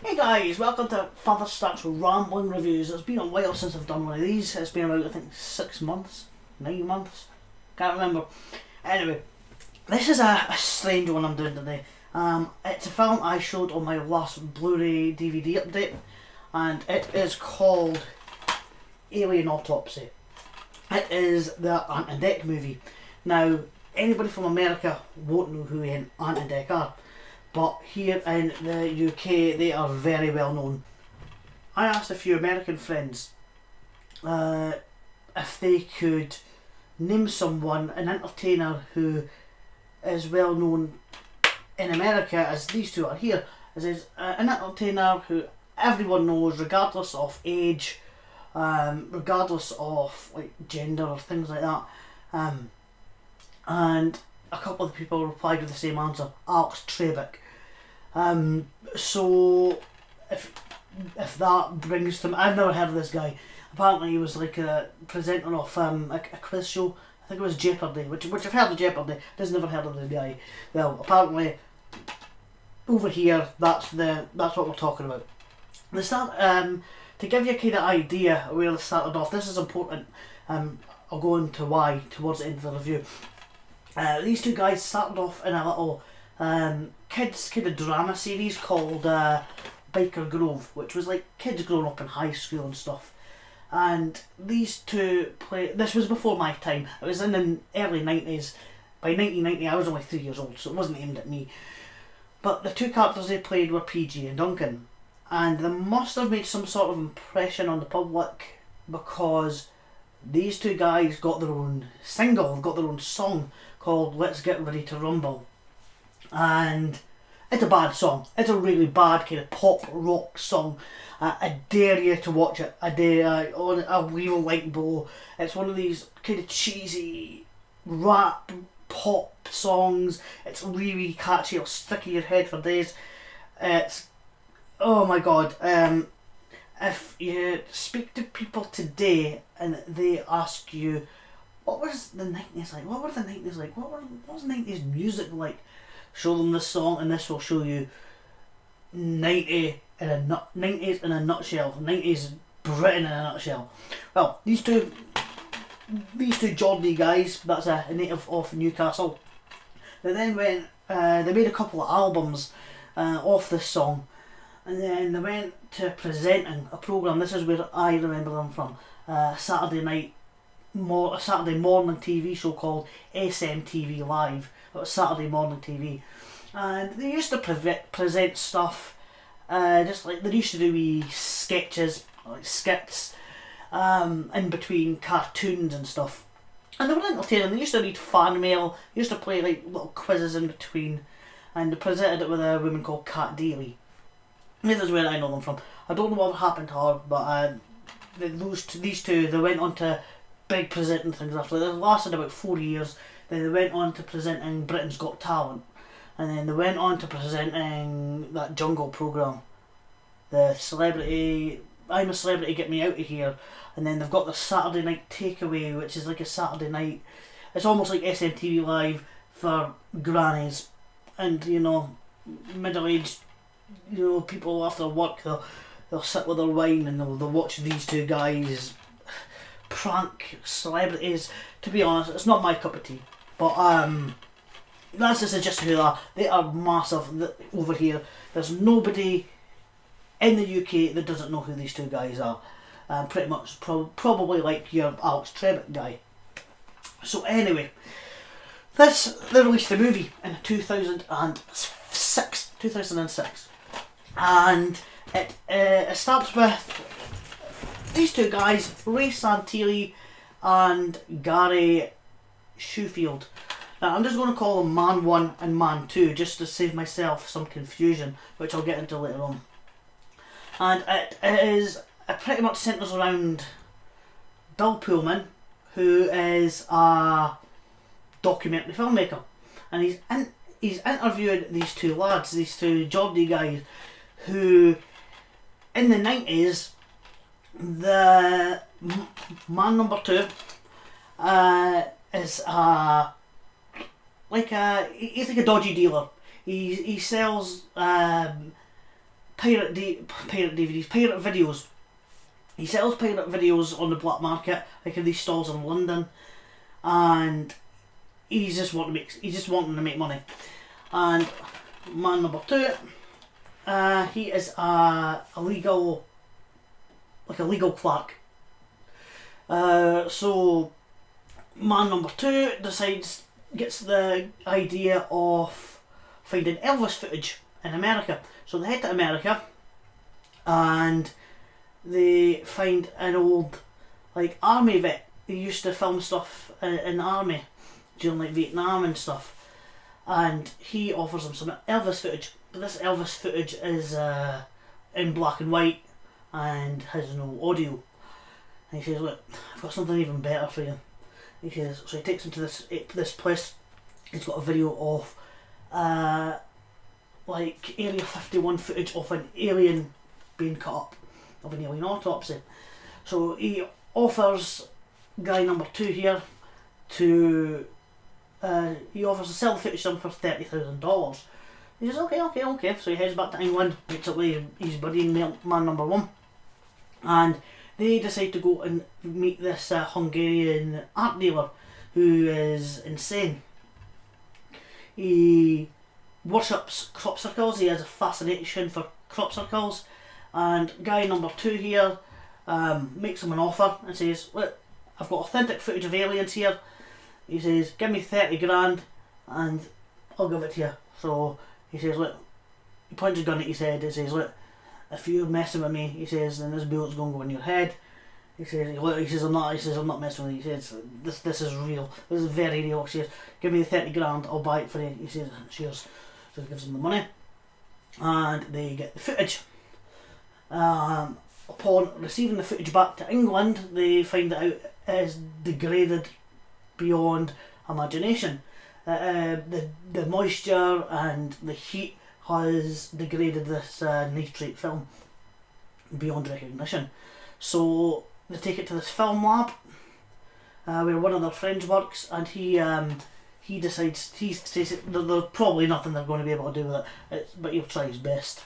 Hey guys, welcome to FatherStack's Rambling Reviews. It's been a while since I've done one of these. It's been about, I think, 6 months, 9 months, can't remember. Anyway, this is a strange one I'm doing today. It's a film I showed on my last Blu-ray DVD update, and it is called Alien Autopsy. It is the Ant and Dec movie. Now, anybody from America won't know who Ant and Dec are, but here in the UK they are very well known. I asked a few American friends if they could name someone, an entertainer who is well known in America as these two are here. This is an entertainer who everyone knows regardless of age, regardless of like gender or things like that. And a couple of people replied with the same answer: Alex Trebek. So if that brings to me, I've never heard of this guy. Apparently he was like a presenter of a quiz show. I think it was Jeopardy, which I've heard of Jeopardy, just never heard of the guy. Well, apparently over here that's what we're talking about. The start, to give you a kind of idea where they started off, this is important. I'll go into why towards the end of the review. These two guys started off in a little kids kind of drama series called Biker Grove, which was like kids growing up in high school and stuff. And these two this was before my time. It was in the early 90s. By 1990 I was only 3 years old, so it wasn't aimed at me. But the two characters they played were PG and Duncan, and they must have made some sort of impression on the public because these two guys got their own single, got their own song called Let's Get Ready to Rumble. And it's a bad song. It's a really bad kind of pop rock song. I dare you to watch it. I'll leave a link below. It's one of these kind of cheesy rap pop songs. It's really catchy. It'll stick in your head for days. It's, oh my god. If you speak to people today and they ask you, what was the 90s like? What were the 90s like? What was 90s music like? Show them this song and this will show you 90s in a nutshell. 90s Britain in a nutshell. Well, these two Geordie guys, that's a native of Newcastle, they then went, they made a couple of albums off this song, and then they went to presenting a programme. This is where I remember them from. A Saturday morning TV show called SMTV Live. It was Saturday morning TV, and they used to present stuff, just like they used to do wee sketches, like skits, in between cartoons and stuff, and they were entertaining. They used to read fan mail, they used to play like little quizzes in between, and they presented it with a woman called Cat Daly. This is where I know them from. I don't know what happened to her, but these two, they went on to big presenting things after. They lasted about 4 years. Then they went on to presenting Britain's Got Talent, and then they went on to presenting that Jungle programme, the Celebrity, I'm a Celebrity, Get Me Out of Here, and then they've got the Saturday Night Takeaway, which is like a Saturday night, it's almost like SMTV Live for grannies, and you know, middle-aged, you know, people after work, they'll sit with their wine and they'll watch these two guys prank celebrities. To be honest, it's not my cup of tea, but that's just a gist of who they are. They are massive over here. There's nobody in the UK that doesn't know who these two guys are. Pretty much probably like your Alex Trebek guy. So anyway, they released the movie in 2006, and it starts with these two guys, Ray Santilli and Gary Schofield. Now I'm just going to call them Man 1 and Man 2 just to save myself some confusion, which I'll get into later on. And it pretty much centres around Bill Pullman, who is a documentary filmmaker, and he's interviewed these two lads, these two Geordie guys, who in the 90s, the man number 2 is he's like a dodgy dealer. He sells pipe pirate DVDs, pirate videos. He sells pirate videos on the black market, like in these stalls in London, and he's just wanting to make money. And man number 2, he is a legal clerk. So man number 2 gets the idea of finding Elvis footage in America. So they head to America and they find an old like army vet who used to film stuff in the army during like Vietnam and stuff, and he offers them some Elvis footage, but this Elvis footage is in black and white and has no audio. And he says, look, I've got something even better for you. He says, so he takes him to this place. He's got a video of like Area 51 footage of an alien being cut up, of an alien autopsy. So he offers guy number 2 here to he offers to sell the footage to him for $30,000. He says okay. So he heads back to England, meets up with his buddy man number 1, and they decide to go and meet this Hungarian art dealer who is insane. He worships crop circles. He has a fascination for crop circles, and guy number 2 here makes him an offer and says, look, I've got authentic footage of aliens here. He says, give me 30 grand and I'll give it to you. So he says, look, he points his gun at his head and says, look, if you're messing with me, he says, then this bullet's going to go in your head. He says, I'm not messing with you. He says, this is real. This is very real. He says, give me the 30 grand, I'll buy it for you. He says, cheers. So he gives him the money and they get the footage. Upon receiving the footage back to England, they find that it is degraded beyond imagination. The moisture and the heat has degraded this nitrate film beyond recognition. So they take it to this film lab where one of their friends works, and he decides, he says there's probably nothing they're going to be able to do with it, but he'll try his best.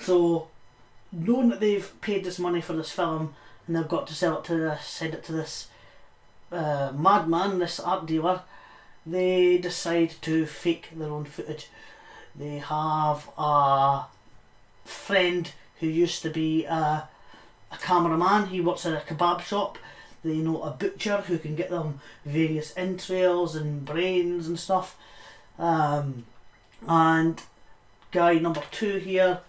So knowing that they've paid this money for this film and they've got to send it to this madman, this art dealer, they decide to fake their own footage. They have a friend who used to be a cameraman. He works at a kebab shop. They know a butcher who can get them various entrails and brains and stuff. And guy number 2 here,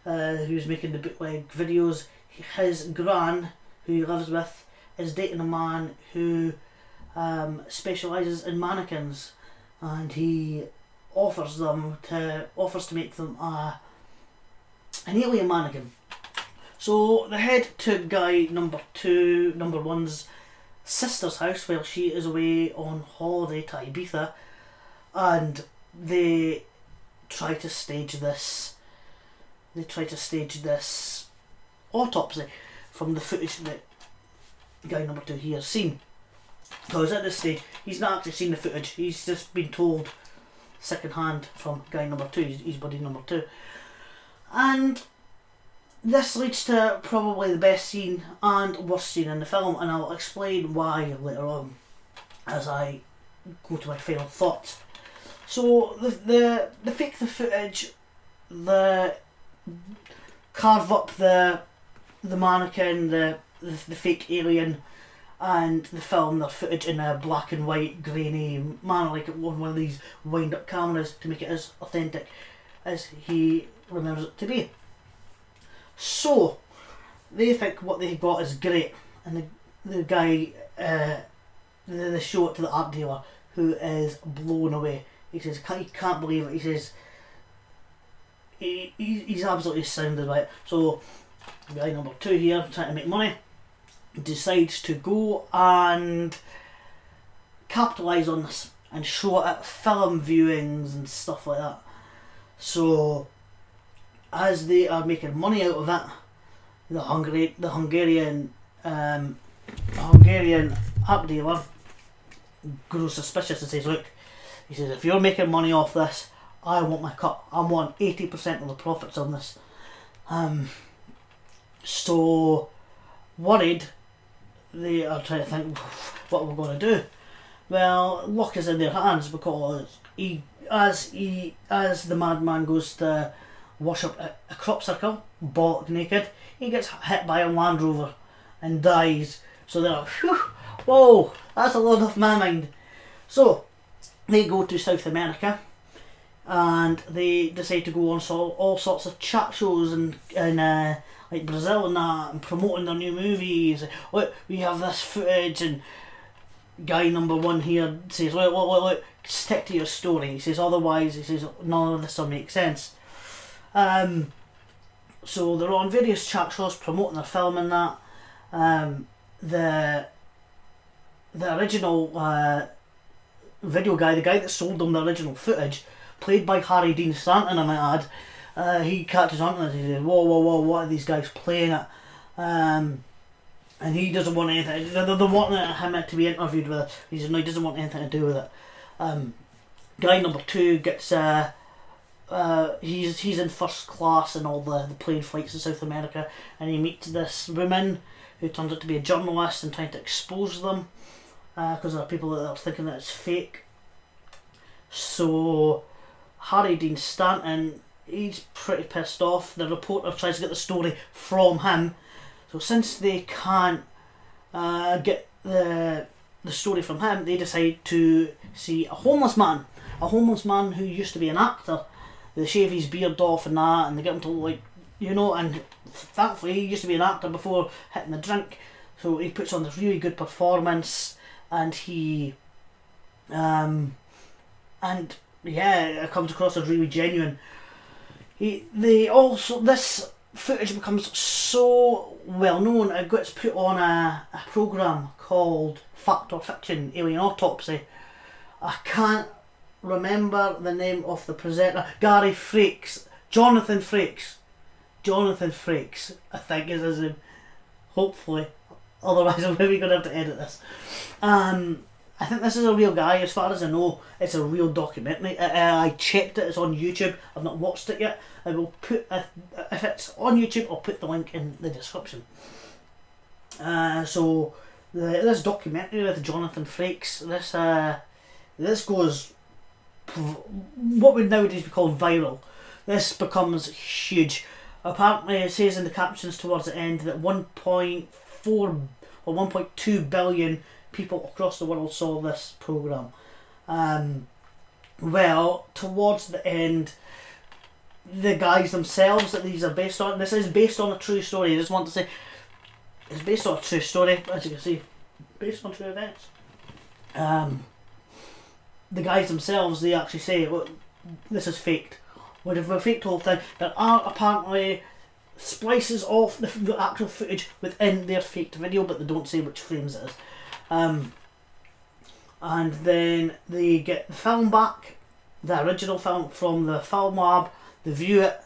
who's making the bootleg videos, his gran, who he lives with, is dating a man who specialises in mannequins, and he offers to make them an alien mannequin. So they head to guy number 1's sister's house while she is away on holiday to Ibiza, and they try to stage this autopsy from the footage that guy number 2 here has seen. Because at this stage he's not actually seen the footage, he's just been told second hand from guy number 2, his buddy number 2. And this leads to probably the best scene and worst scene in the film, and I'll explain why later on as I go to my final thoughts. So the fake the footage, the carve up the mannequin, the fake alien, and the film their footage in a black and white grainy manner, like one of these wind up cameras, to make it as authentic as he remembers it to be. So they think what they got is great, and the guy they show it to the art dealer, who is blown away. He says he can't believe it. He says he's absolutely astounded by it. So guy number 2 here, trying to make money, decides to go and capitalise on this and show it at film viewings and stuff like that. So as they are making money out of it, the Hungarian art dealer grows suspicious and says, look, he says, if you're making money off this, I want my cut. I want 80% of the profits on this. So worried, they are trying to think what we're going to do. Well, luck is in their hands because as the madman goes to worship a crop circle, bollock naked, he gets hit by a Land Rover and dies. So they're like, whew, whoa, that's a load off my mind. So they go to South America and they decide to go on all sorts of chat shows and like Brazil and that, and promoting their new movies. Look, we have this footage, and guy number one here says, look, stick to your story. He says, otherwise, he says, none of this will make sense. So they're on various chat shows promoting their film and that. The original video guy, the guy that sold them the original footage, played by Dean Stanton, I might add, he catches on to this. He says, whoa, what are these guys playing at? And he doesn't want anything. They're wanting him to be interviewed with it. He says no, he doesn't want anything to do with it. Guy number two gets he's in first class in all the plane flights in South America, and he meets this woman who turns out to be a journalist and trying to expose them because there are people that are thinking that it's fake. So Dean Stanton, he's pretty pissed off. The reporter tries to get the story from him. So since they can't get the story from him, they decide to see a homeless man who used to be an actor. They shave his beard off and that, and they get him to look like, and thankfully he used to be an actor before hitting the drink. So he puts on this really good performance, and he it comes across as really genuine. This footage becomes so well known, it gets put on a programme called Fact or Fiction, Alien Autopsy. I can't remember the name of the presenter. Jonathan Frakes, I think is his name. Hopefully, otherwise I'm maybe going to have to edit this. I think this is a real guy. As far as I know, it's a real documentary. I checked it, it's on YouTube. I've not watched it yet. I will put, if it's on YouTube, I'll put the link in the description. So this documentary with Jonathan Frakes, this goes what would nowadays be called viral. This becomes huge. Apparently, it says in the captions towards the end that 1.4 or 1.2 billion people across the world saw this programme. Well, towards the end, the guys themselves that these are based on, this is based on a true story. I just want to say, it's based on a true story, as you can see, based on true events. The guys themselves, they actually say, well, this is faked. We've faked the whole thing. There are apparently splices of the actual footage within their faked video, but they don't say which frames it is. And then they get the film back, the original film, from the film lab. They view it.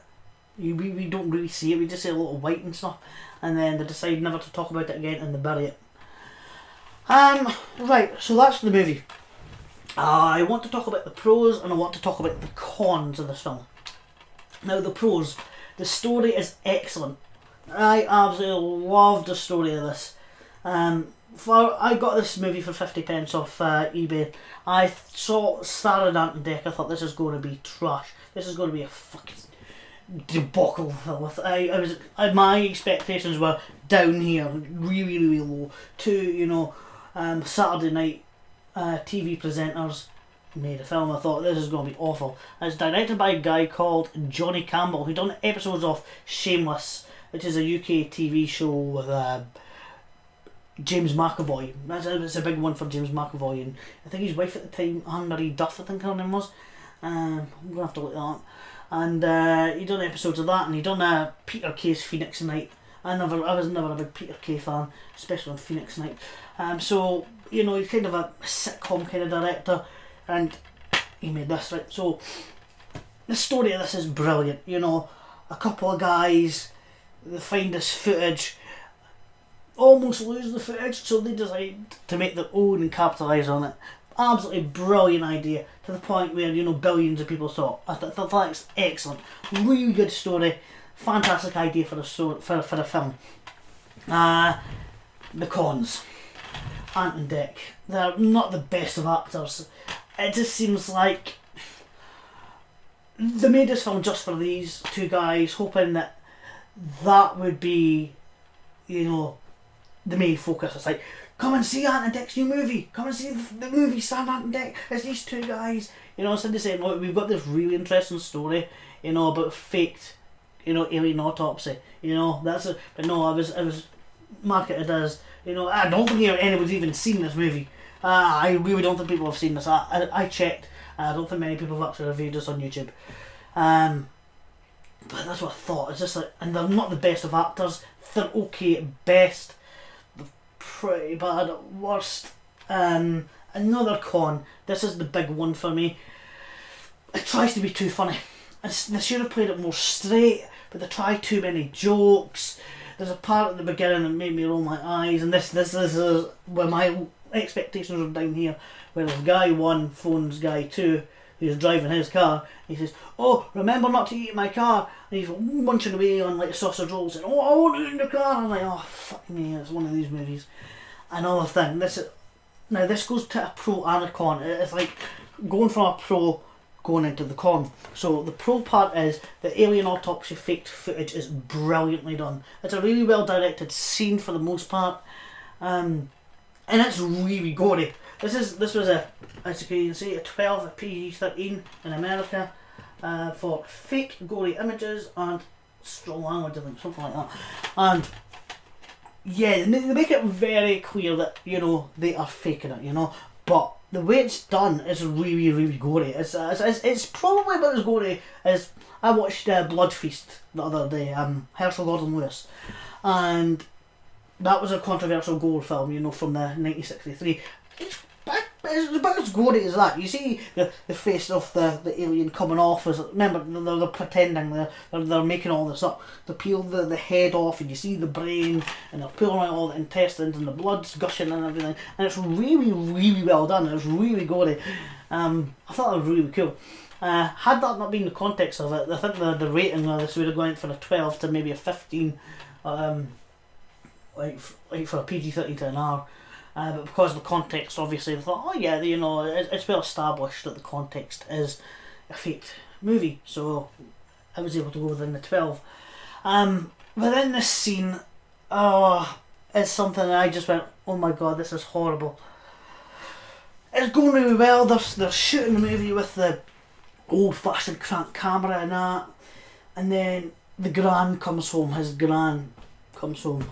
We don't really see it. We just see a little white and stuff, and then they decide never to talk about it again, and they bury it. Right. So that's the movie. I want to talk about the pros and I want to talk about the cons of this film. Now, the pros. The story is excellent. I absolutely love the story of this. I got this movie for 50p off eBay. I started out in deck. I thought this is going to be trash. This is going to be a fucking debacle. My expectations were down here, really, really low. Two, Saturday night TV presenters made a film. I thought this is going to be awful. It's directed by a guy called Johnny Campbell, who done episodes of Shameless, which is a UK TV show with James McAvoy. It's a big one for James McAvoy, and I think his wife at the time, Anne-Marie Duff, I think her name was. I'm going to have to look that up. And he done episodes of that, and he done Peter Kay's Phoenix Night. I was never a big Peter Kay fan, especially on Phoenix Night. So, he's kind of a sitcom kind of director, and he made this, right? So, the story of this is brilliant. A couple of guys, they find this footage, almost lose the footage, so they decide to make their own and capitalise on it. Absolutely brilliant idea, to the point where, billions of people saw it. I thought it's excellent. Really good story. fantastic idea for the film. The cons. Ant and Dec. They're not the best of actors. It just seems like they made this film just for these two guys, hoping that would be, you know, the main focus. It's like, come and see Ant and Dec's new movie. Come and see the movie starring Ant and Dec. It's these two guys. You know, instead of saying, look, we've got this really interesting story, you know, about faked, you know, alien autopsy. You know, but no, it was marketed as, you know, I don't think anyone's even seen this movie. I really don't think people have seen this. I checked. I don't think many people have actually reviewed this on YouTube. But that's what I thought. It's just like, and they're not the best of actors. They're okay at best. They're pretty bad at worst. Another con. This is the big one for me. It tries to be too funny. They should have played it more straight, but they try too many jokes. There's a part at the beginning that made me roll my eyes, and this is where my expectations are down here. Where there's guy 1 phones guy 2, who's driving his car. He says, "Oh, remember not to eat in my car." And he's munching away on like sausage rolls, and, "Oh, I won't eat in the car." And I'm like, oh fuck me, it's one of these movies. Another thing. This goes to a pro and a con. It's like going from a pro going into the con. So the pro part is the alien autopsy faked footage is brilliantly done. It's a really well directed scene for the most part, and it's really gory. This was as you can see, a 12, a PG-13 in America, for fake gory images and strong language, I think, something like that. And yeah, they make it very clear that, you know, they are faking it, you know, but the way it's done is really, really gory. It's probably about as gory as I watched Blood Feast the other day, Herschel Gordon Lewis, and that was a controversial gore film, you know, from the 1963. It's about as gory as that. You see the face of the alien coming off. Remember, they're pretending, they're making all this up. They peel the head off, and you see the brain, and they're pulling out all the intestines, and the blood's gushing and everything. And it's really, really well done. It's really gory. I thought that was really cool. Had that not been the context of it, I think the rating of this would have gone for a 12 to maybe a 15, like for a PG-13 to an R. But because of the context, obviously, they thought, oh yeah, you know, it's well established that the context is a faked movie, so I was able to go within the 12. But then this scene, is something that I just went, oh my god, this is horrible. It's going really well. They're shooting the movie with the old-fashioned crank camera and that, and then the gran comes home. His gran comes home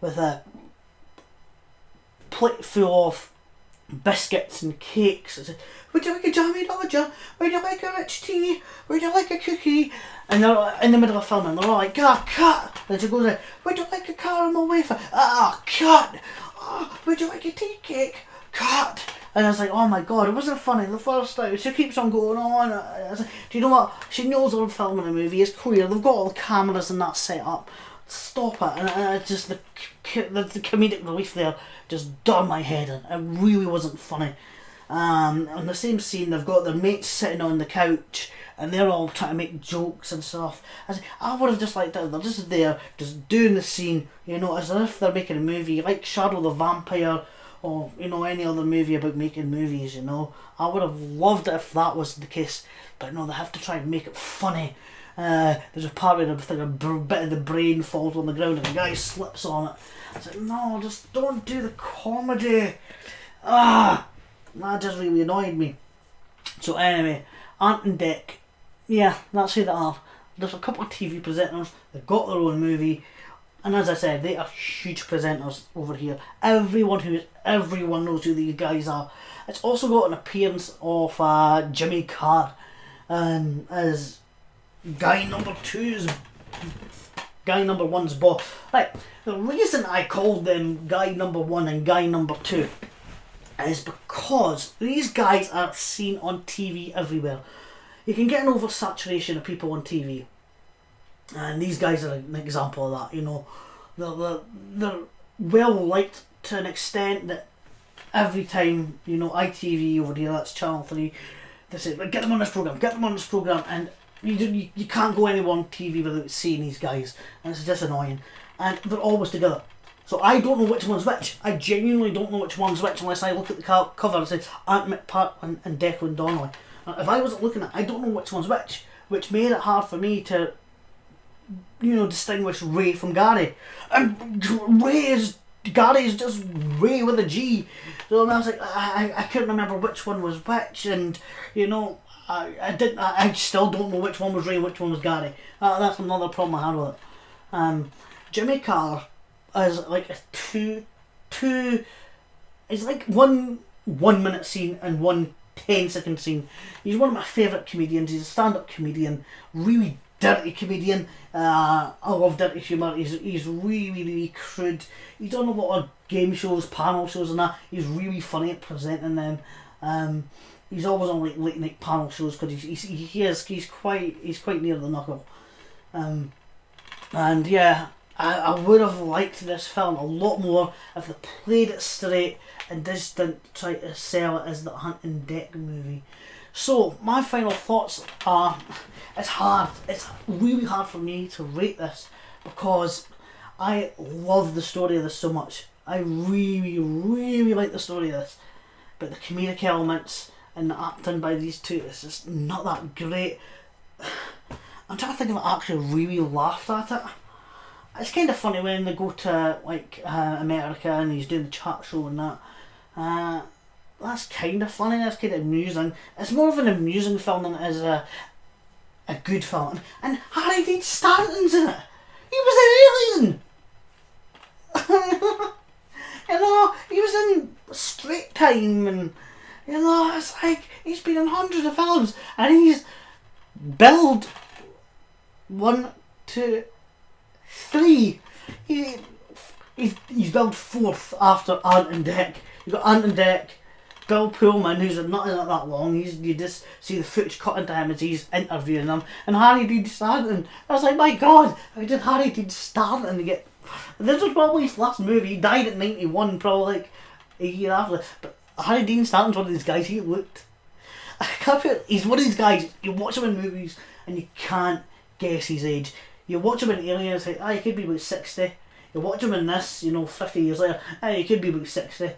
with a plate full of biscuits and cakes. It's like, would you like a jammy dodger? Would you like a rich tea? Would you like a cookie? And they're in the middle of filming, they're all like, cut! And she goes, would you like a caramel wafer? Cut! Oh, would you like a tea cake? Cut! And I was like, oh my god, it wasn't funny the first time. She keeps on going on. I was like, do you know what? She knows they're filming a movie. It's clear. They've got all the cameras and that set up. Stop it. And it's just the comedic relief there just done my head in. It really wasn't funny. On the same scene, they've got their mates sitting on the couch and they're all trying to make jokes and stuff. I would have just liked that. They're just there, just doing the scene, you know, as if they're making a movie, like Shadow the Vampire, or, you know, any other movie about making movies, you know. I would have loved it if that was the case, but no, they have to try and make it funny. There's a part where a bit of the brain falls on the ground and the guy slips on it. It's like, no, just don't do the comedy. That just really annoyed me. So anyway, Ant and Dec, yeah, that's who they are. There's a couple of TV presenters, they've got their own movie, and as I said, they are huge presenters over here. Everyone knows who these guys are. It's also got an appearance of Jimmy Carr as guy number one's boss. Right, the reason I called them guy number 1 and guy number 2 is because these guys are seen on TV everywhere. You can get an oversaturation of people on TV, and these guys are an example of that. You know, they're well liked to an extent that every time, you know, ITV over here, that's Channel 3, they say, get them on this programme, and You can't go anywhere on TV without seeing these guys, and it's just annoying. And they're always together. So I don't know which one's which. I genuinely don't know which one's which unless I look at the cover and say Aunt McPart and Declan Donnelly. If I wasn't looking at it, I don't know which one's which made it hard for me to, distinguish Ray from Gary. And Gary is just Ray with a G. So I was like, I couldn't remember which one was which, and I still don't know which one was Ray and which one was Gary. That's another problem I had with it. Jimmy Carr is like a it's like one 1 minute scene and one 10-second scene. He's one of my favourite comedians. He's a stand-up comedian, really dirty comedian. I love dirty humour. He's really, really crude. He's done a lot of game shows, panel shows and that. He's really funny at presenting them. He's always on like late night panel shows because he's quite near the knuckle. And yeah, I would have liked this film a lot more if they played it straight and just didn't try to sell it as the Hunt and Deck movie. So my final thoughts are, it's hard. It's really hard for me to rate this because I love the story of this so much. I really, really like the story of this, but the comedic elements and the acting by these two is just not that great. I'm trying to think if I actually really laughed at it. It's kind of funny when they go to America and he's doing the chat show and that. That's kind of funny. That's kind of amusing. It's more of an amusing film than it is a good film. And Harry Dean Stanton's in it. He was an alien. He was in Straight Time, and it's like he's been in hundreds of films, and he's billed 1, 2, 3. He's billed 4th after Ant and Dec. You've got Ant and Dec, Bill Pullman, who's not in it that long. You just see the footage cut into him as he's interviewing them, and Harry Dean Stanton. I was like, my God, how did Harry Dean Stanton get? This was probably his last movie. He died at 91, probably like a year after. But Harry Dean Stanton's one of these guys. He looked. He's one of these guys. You watch him in movies and you can't guess his age. You watch him in Alien and say, he could be about 60. You watch him in this, 50 years later, he could be about 60.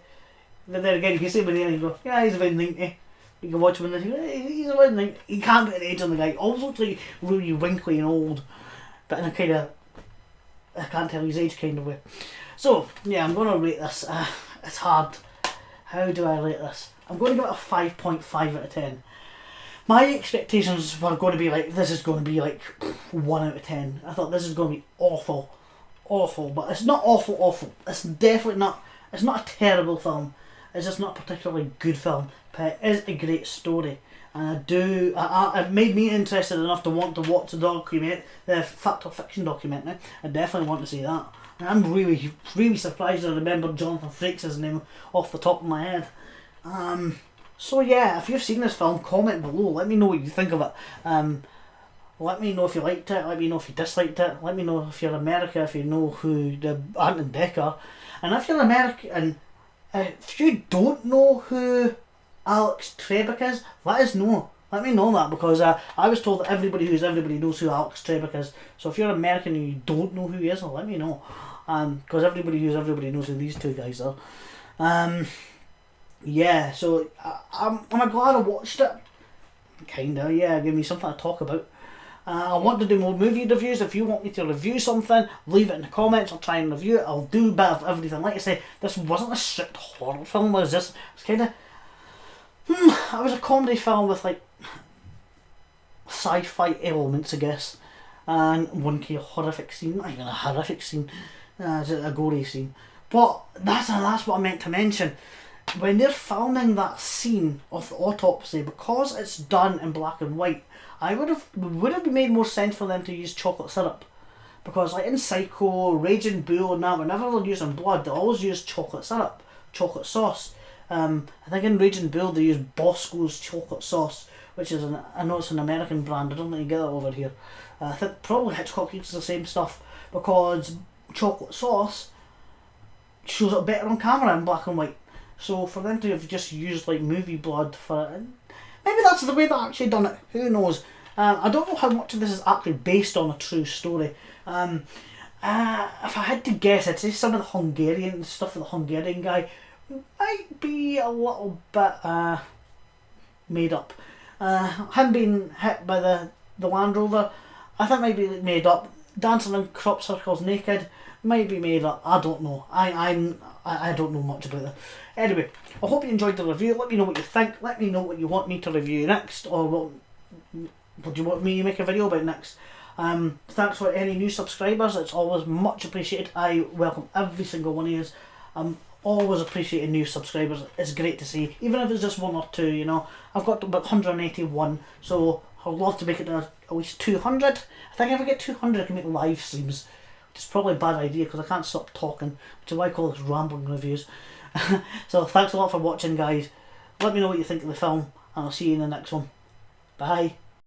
But then again, you can see him in Alien and go, he's about 90. You can watch him in this, he's about 90. You can't put an age on the guy. Always looks like really wrinkly and old, but in a kind of, I can't tell his age kind of way. So, yeah, I'm going to rate this. It's hard. How do I rate this? I'm going to give it a 5.5 out of 10. My expectations were going to be like, this is going to be like 1 out of 10. I thought this is going to be awful. Awful. But it's not awful. It's definitely not, it's not a terrible film. It's just not a particularly good film. But it is a great story. And it made me interested enough to want to watch the fact or fiction documentary. I definitely want to see that. And I'm really, really surprised I remember Jonathan Frakes' name off the top of my head. So yeah, if you've seen this film, comment below. Let me know what you think of it. Let me know if you liked it. Let me know if you disliked it. Let me know if you're America, if you know who the Ant and Dec are. And if you're American, if you don't know who Alex Trebek is, let us know. Let me know that, because I was told that everybody knows who Alex Trebek is. So if you're American and you don't know who he is, let me know. Because everybody knows who these two guys are. Yeah, so I'm glad I watched it. Kinda, yeah, give me something to talk about. I want to do more movie reviews. If you want me to review something, leave it in the comments. I'll try and review it. I'll do a bit of everything. Like I say, this wasn't a strict horror film. It was kind of... it was a comedy film with like sci-fi elements, I guess. And one kind of horrific scene. Not even a horrific scene. It's a gory scene. But that's what I meant to mention. When they're filming that scene of the autopsy, because it's done in black and white, would have made more sense for them to use chocolate syrup, because like in Psycho, Raging Bull and that, whenever they're using blood, they always use chocolate syrup, chocolate sauce. I think in Raging Bull they use Bosco's chocolate sauce, which is I know it's an American brand. I don't think you get that over here. I think probably Hitchcock uses the same stuff, because chocolate sauce shows up better on camera in black and white. So for them to have just used like movie blood for it, maybe that's the way they actually done it. Who knows? I don't know how much of this is actually based on a true story. If I had to guess, I'd say some of the Hungarian stuff with the Hungarian guy might be a little bit made up. Him being hit by the Land Rover, I think might be made up. Dancing in crop circles naked might be made up. I don't know. I don't know much about it. Anyway, I hope you enjoyed the review. Let me know what you think. Let me know what you want me to review next, or what do you want me to make a video about next. Thanks for any new subscribers. It's always much appreciated. I welcome every single one of you. Always appreciating new subscribers. It's great to see, even if it's just one or two. You know, I've got about 181, so I'd love to make it to at least 200. I think if I get 200, I can make live streams, which is probably a bad idea because I can't stop talking, which is why I call this rambling reviews. So thanks a lot for watching, guys. Let me know what you think of the film, and I'll see you in the next one. Bye.